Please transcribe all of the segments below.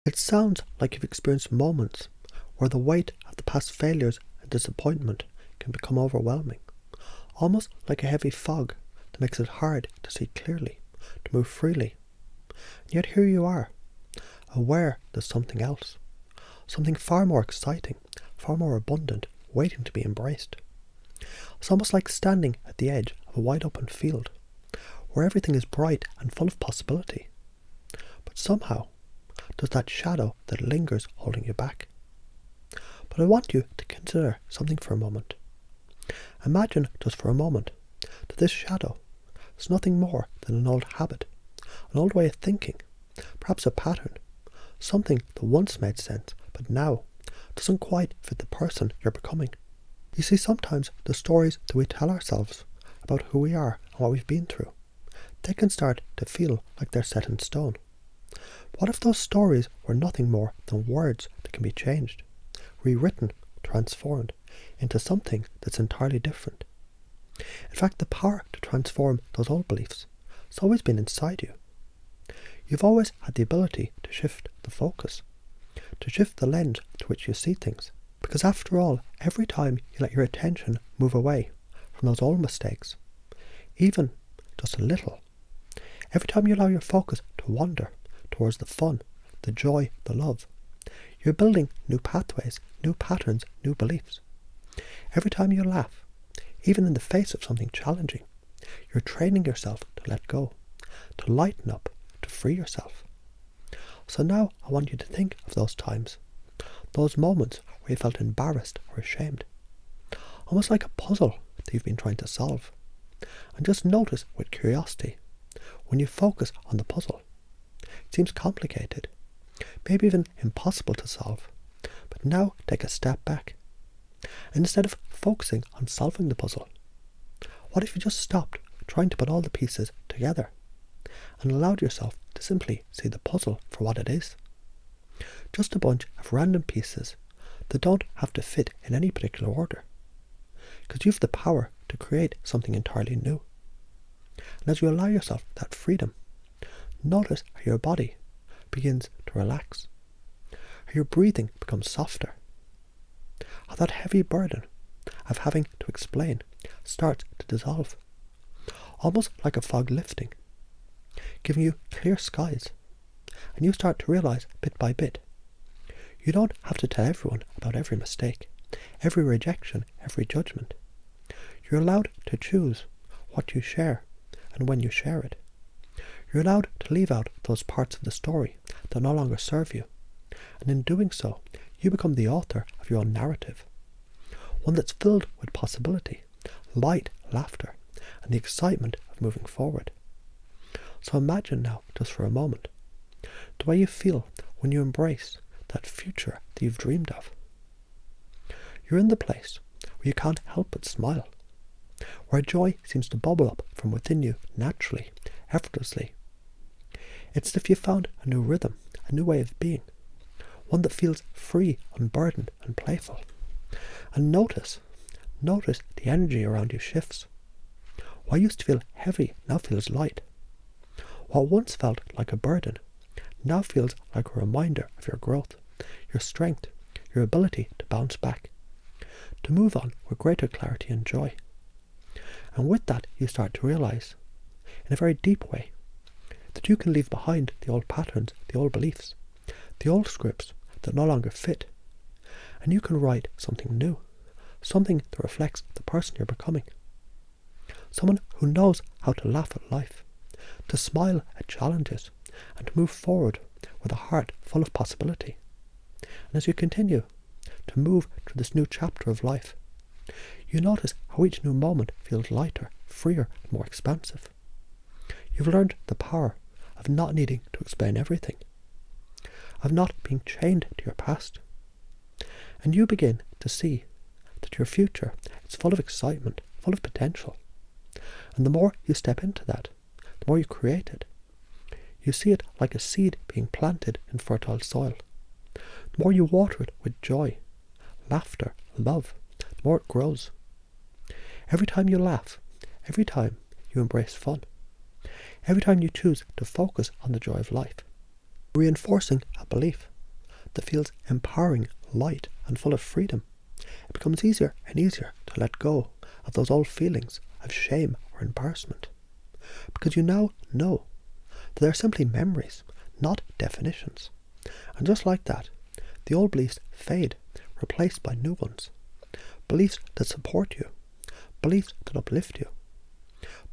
It sounds like you've experienced moments where the weight of the past failures and disappointment can become overwhelming, almost like a heavy fog that makes it hard to see clearly, to move freely. And yet here you are, aware there's something else, something far more exciting, far more abundant, waiting to be embraced. It's almost like standing at the edge of a wide open field, where everything is bright and full of possibility. But somehow, there's that shadow that lingers holding you back. But I want you to consider something for a moment. Imagine just for a moment that this shadow is nothing more than an old habit, an old way of thinking, perhaps a pattern, something that once made sense but now doesn't quite fit the person you're becoming. You see, sometimes the stories that we tell ourselves about who we are and what we've been through, they can start to feel like they're set in stone. What if those stories were nothing more than words that can be changed, rewritten, transformed into something that's entirely different? In fact, the power to transform those old beliefs has always been inside you. You've always had the ability to shift the focus, to shift the lens to which you see things. Because after all, every time you let your attention move away from those old mistakes, even just a little, every time you allow your focus to wander towards the fun, the joy, the love, you're building new pathways, new patterns, new beliefs. Every time you laugh, even in the face of something challenging, you're training yourself to let go, to lighten up, to free yourself. So now I want you to think of those times, those moments where you felt embarrassed or ashamed, almost like a puzzle that you've been trying to solve. And just notice with curiosity, when you focus on the puzzle, it seems complicated, maybe even impossible to solve. But now take a step back. And instead of focusing on solving the puzzle, what if you just stopped trying to put all the pieces together and allowed yourself to simply see the puzzle for what it is? Just a bunch of random pieces that don't have to fit in any particular order, because you have the power to create something entirely new. And as you allow yourself that freedom, notice how your body begins to relax, how your breathing becomes softer, how that heavy burden of having to explain starts to dissolve, almost like a fog lifting, giving you clear skies. And you start to realize bit by bit, you don't have to tell everyone about every mistake, every rejection, every judgment. You're allowed to choose what you share and when you share it. You're allowed to leave out those parts of the story that no longer serve you. And in doing so, you become the author of your own narrative, one that's filled with possibility, light, laughter, and the excitement of moving forward. So imagine now, just for a moment, the way you feel when you embrace that future that you've dreamed of. You're in the place where you can't help but smile, where joy seems to bubble up from within you naturally, effortlessly. It's as if you found a new rhythm, a new way of being, one that feels free, unburdened, and playful. And notice the energy around you shifts. What used to feel heavy now feels light. What once felt like a burden now feels like a reminder of your growth, your strength, your ability to bounce back, to move on with greater clarity and joy. And with that, you start to realize, in a very deep way, that you can leave behind the old patterns, the old beliefs, the old scripts that no longer fit, and you can write something new, something that reflects the person you're becoming. Someone who knows how to laugh at life, to smile at challenges, and to move forward with a heart full of possibility. And as you continue to move through this new chapter of life, you notice how each new moment feels lighter, freer, and more expansive. You've learned the power of not needing to explain everything, of not being chained to your past. And you begin to see that your future is full of excitement, full of potential. And the more you step into that, the more you create it. You see it like a seed being planted in fertile soil. The more you water it with joy, laughter, love, the more it grows. Every time you laugh, every time you embrace fun, every time you choose to focus on the joy of life, reinforcing a belief that feels empowering, light, and full of freedom, it becomes easier and easier to let go of those old feelings of shame or embarrassment, because you now know that they're simply memories, not definitions. And just like that, the old beliefs fade, replaced by new ones. Beliefs that support you, beliefs that uplift you,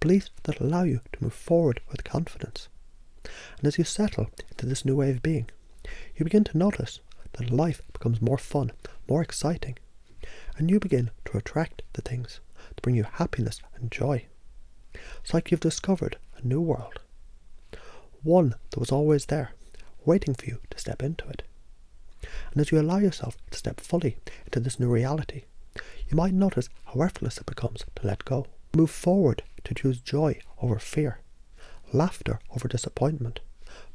beliefs that allow you to move forward with confidence. And as you settle into this new way of being, you begin to notice that life becomes more fun, more exciting, and you begin to attract the things that bring you happiness and joy. It's like you've discovered a new world, one that was always there, waiting for you to step into it. And as you allow yourself to step fully into this new reality, you might notice how effortless it becomes to let go. Move forward to choose joy over fear, laughter over disappointment,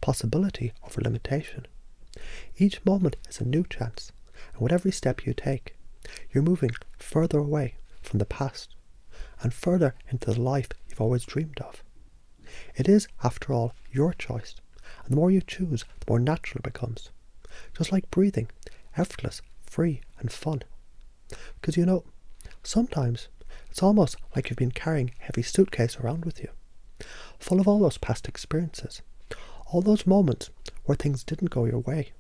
possibility over limitation. Each moment is a new chance, and with every step you take, you're moving further away from the past and further into the life you've always dreamed of. It is, after all, your choice, and the more you choose, the more natural it becomes. Just like breathing, effortless, free, and fun. Because sometimes it's almost like you've been carrying a heavy suitcase around with you, full of all those past experiences, all those moments where things didn't go your way,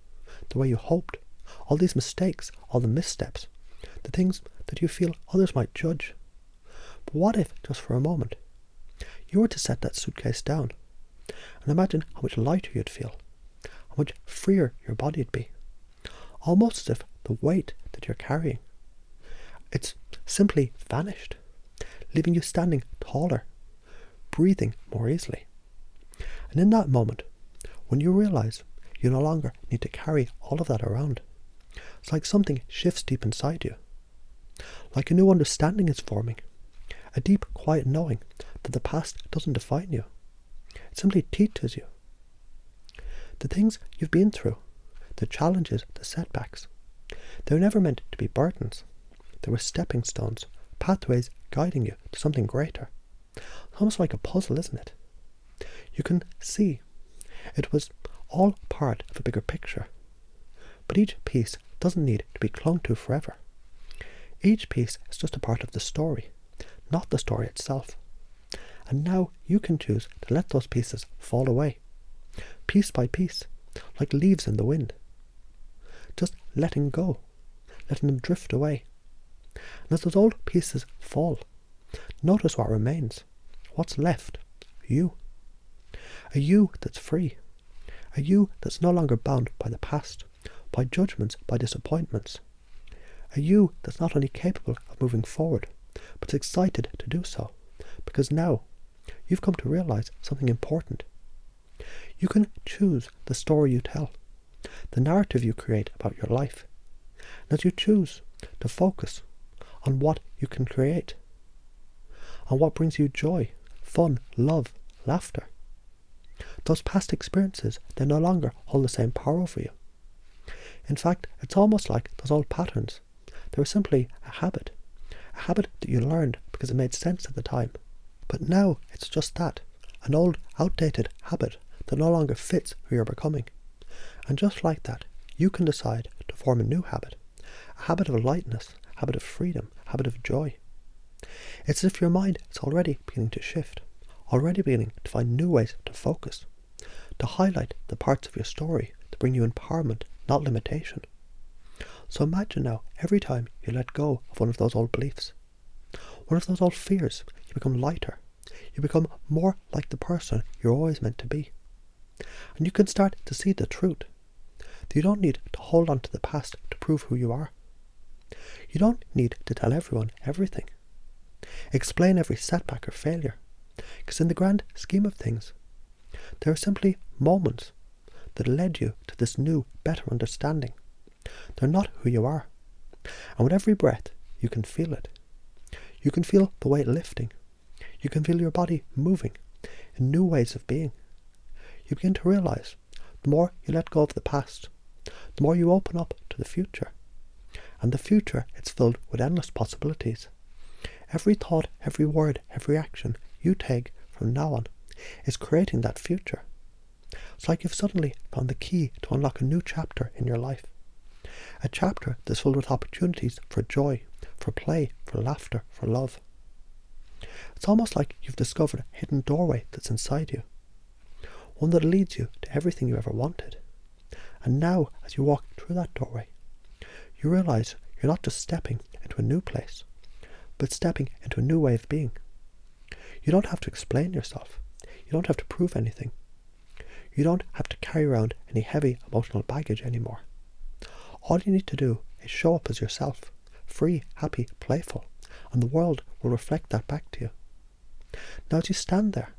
the way you hoped, all these mistakes, all the missteps, the things that you feel others might judge. But what if, just for a moment, you were to set that suitcase down and imagine how much lighter you'd feel, how much freer your body'd be, almost as if the weight that you're carrying, it's simply vanished, leaving you standing taller, breathing more easily. And in that moment, when you realize you no longer need to carry all of that around, it's like something shifts deep inside you. Like a new understanding is forming, a deep, quiet knowing that the past doesn't define you. It simply teaches you. The things you've been through, the challenges, the setbacks, they were never meant to be burdens. They were stepping stones, pathways guiding you to something greater. It's almost like a puzzle, isn't it? You can see it was all part of a bigger picture, but each piece doesn't need to be clung to forever. Each piece is just a part of the story, not the story itself. And now you can choose to let those pieces fall away, piece by piece, like leaves in the wind. Just letting go, letting them drift away. And as those old pieces fall, notice what remains, what's left, you. A you that's free, a you that's no longer bound by the past, by judgments, by disappointments. A you that's not only capable of moving forward, but excited to do so, because now you've come to realize something important. You can choose the story you tell, the narrative you create about your life, and as you choose to focus on what you can create, on what brings you joy, fun, love, laughter, those past experiences, they no longer hold the same power over you. In fact, it's almost like those old patterns. They were simply a habit that you learned because it made sense at the time. But now it's just that, an old, outdated habit that no longer fits who you're becoming. And just like that, you can decide to form a new habit, a habit of lightness, a habit of freedom, a habit of joy. It's as if your mind is already beginning to shift, already beginning to find new ways to focus, to highlight the parts of your story that bring you empowerment, not limitation. So imagine now, every time you let go of one of those old beliefs, one of those old fears, you become lighter. You become more like the person you're always meant to be. And you can start to see the truth. That you don't need to hold on to the past to prove who you are. You don't need to tell everyone everything. Explain every setback or failure. Because in the grand scheme of things, there are simply moments that led you to this new, better understanding. They're not who you are. And with every breath, you can feel it. You can feel the weight lifting. You can feel your body moving in new ways of being. You begin to realize the more you let go of the past, the more you open up to the future. And the future, it's filled with endless possibilities. Every thought, every word, every action you take from now on is creating that future. It's like you've suddenly found the key to unlock a new chapter in your life. A chapter that's filled with opportunities for joy, for play, for laughter, for love. It's almost like you've discovered a hidden doorway that's inside you, one that leads you to everything you ever wanted. And now, as you walk through that doorway, you realise you're not just stepping into a new place, but stepping into a new way of being. You don't have to explain yourself. You don't have to prove anything. You don't have to carry around any heavy emotional baggage anymore. All you need to do is show up as yourself, free, happy, playful, and the world will reflect that back to you. Now as you stand there,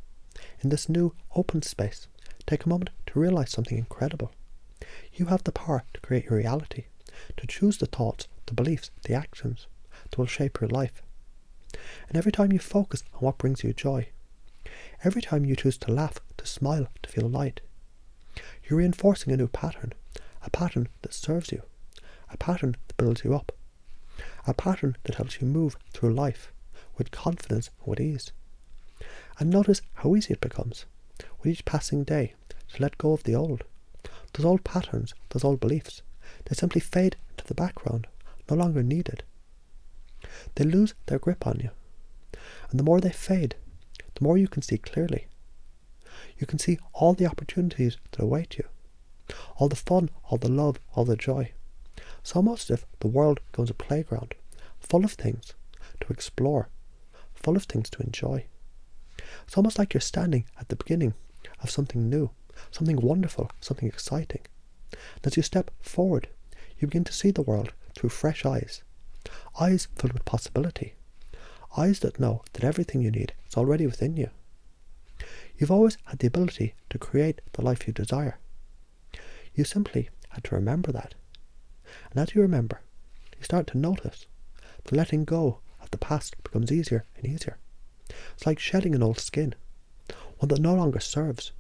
in this new open space, take a moment to realise something incredible. You have the power to create your reality, to choose the thoughts, the beliefs, the actions that will shape your life. And every time you focus on what brings you joy, every time you choose to laugh, to smile, to feel light, you're reinforcing a new pattern, a pattern that serves you, a pattern that builds you up, a pattern that helps you move through life with confidence and with ease. And notice how easy it becomes with each passing day to let go of the old. Those old patterns, those old beliefs, they simply fade into the background, no longer needed. They lose their grip on you. And the more they fade, the more you can see clearly. You can see all the opportunities that await you, all the fun, all the love, all the joy. It's almost as if the world becomes a playground, full of things to explore, full of things to enjoy. It's almost like you're standing at the beginning of something new, something wonderful, something exciting. And as you step forward, you begin to see the world through fresh eyes, eyes filled with possibility, eyes that know that everything you need is already within you. You've always had the ability to create the life you desire. You simply had to remember that. And as you remember, you start to notice that letting go of the past becomes easier and easier. It's like shedding an old skin, one that no longer serves.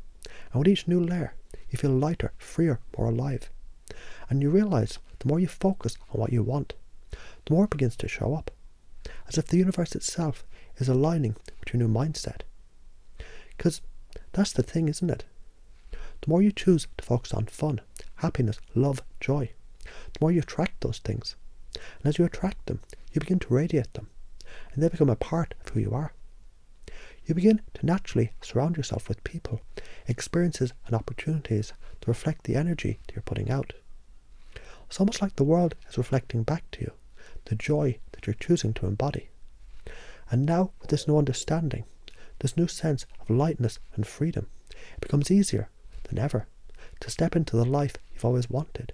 And with each new layer, you feel lighter, freer, more alive. And you realise the more you focus on what you want, the more it begins to show up, as if the universe itself is aligning with your new mindset. Because that's the thing, isn't it? The more you choose to focus on fun, happiness, love, joy, the more you attract those things. And as you attract them, you begin to radiate them, and they become a part of who you are. You begin to naturally surround yourself with people, experiences and opportunities to reflect the energy that you're putting out. It's almost like the world is reflecting back to you the joy that you're choosing to embody. And now, with this new understanding, this new sense of lightness and freedom, it becomes easier than ever to step into the life you've always wanted.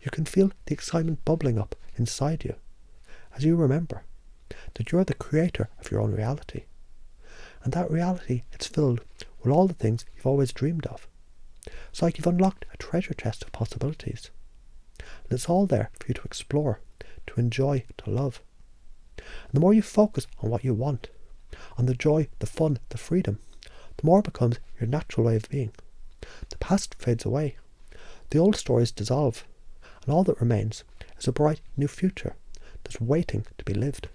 You can feel the excitement bubbling up inside you as you remember that you're the creator of your own reality. And that reality is filled with all the things you've always dreamed of. It's like you've unlocked a treasure chest of possibilities. And it's all there for you to explore, to enjoy, to love. And the more you focus on what you want, on the joy, the fun, the freedom, the more it becomes your natural way of being. The past fades away. The old stories dissolve. And all that remains is a bright new future that's waiting to be lived.